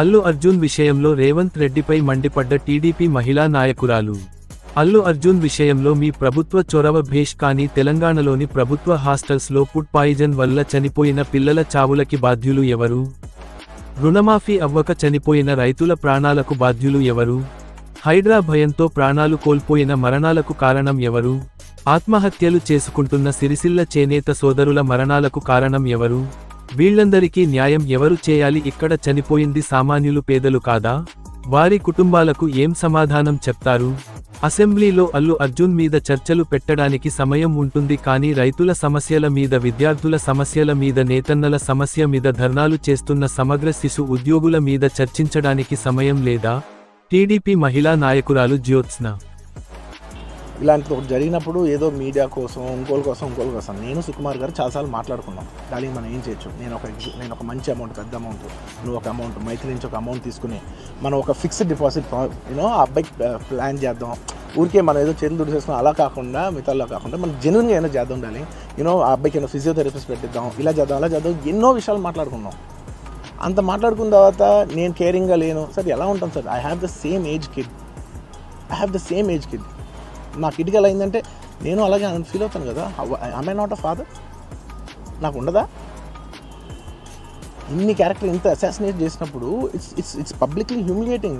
అల్లు అర్జున్ విషయంలో రేవంత్ రెడ్డిపై మండిపడ్డ టీడీపీ మహిళా నాయకురాలు. అల్లు అర్జున్ విషయంలో మీ ప్రభుత్వ చొరవ భేష్, కానీ తెలంగాణలోని ప్రభుత్వ హాస్టల్స్లో ఫుడ్ పాయిజన్ వల్ల చనిపోయిన పిల్లల చావులకి బాధ్యులు ఎవరు? రుణమాఫీ అవ్వక చనిపోయిన రైతుల ప్రాణాలకు బాధ్యులు ఎవరు? హైడ్రా భయంతో ప్రాణాలు కోల్పోయిన మరణాలకు కారణం ఎవరు? ఆత్మహత్యలు చేసుకుంటున్న సిరిసిల్ల చేనేత సోదరుల మరణాలకు కారణం ఎవరు? వీళ్లందరికీ న్యాయం ఎవరు చేయాలి? ఇక్కడ చనిపోయింది సామాన్యులు, పేదలు కాదా? వారి కుటుంబాలకు ఏం సమాధానం చెప్తారు? అసెంబ్లీలో అల్లు అర్జున్ మీద చర్చలు పెట్టడానికి సమయం ఉంటుంది, కానీ రైతుల సమస్యల మీద, విద్యార్థుల సమస్యల మీద, నేతన్నల సమస్య మీద ధర్నాలు చేస్తున్న సమగ్ర శిశు ఉద్యోగుల మీద చర్చించడానికి సమయం లేదా? టీడీపీ మహిళా నాయకురాలు జ్యోత్స్న. ఇలాంటిది ఒకటి జరిగినప్పుడు ఏదో మీడియా కోసం ఇంకోళ్ళ కోసం నేను సుకుమార్ గారు చాలాసార్లు మాట్లాడుకున్నాం. డార్లింగ్ మనం ఏం చేయొచ్చు, నేను ఒక మంచి అమౌంట్, పెద్ద అమౌంట్, నువ్వు ఒక అమౌంట్, మైత్రి నుంచి ఒక అమౌంట్ తీసుకుని మనం ఒక ఫిక్స్డ్ డిపాజిట్ ఆ అబ్బాయికి ప్లాన్ చేద్దాం. ఊరికే మనం ఏదో చేతులు దుడిసేసుకున్నాం అలా కాకుండా, మిగతాలో కాకుండా మనం జెన్యున్గా ఏదో చేద్దాం డార్లింగ్. ఆ అబ్బాయికి ఏదో ఫిజియోథెరపిస్ట్ పెట్టిద్దాం, ఇలా చేద్దాం, అలా చేద్దాం, ఎన్నో విషయాలు మాట్లాడుకున్నాం. అంత మాట్లాడుకున్న తర్వాత నేను కేరింగ్గా లేను సార్. ఎలా ఉంటాం sir? I have the same age kid. నా కిడ్కి ఎలా అయిందంటే నేను అలాగే ఫీల్ అవుతాను కదా. I not a father? నాకు ఉండదా? ఇన్ని క్యారెక్టర్ ఇంత అసాసినేట్ చేసినప్పుడు ఇట్స్ పబ్లిక్లీ హ్యూమిలియేటింగ్.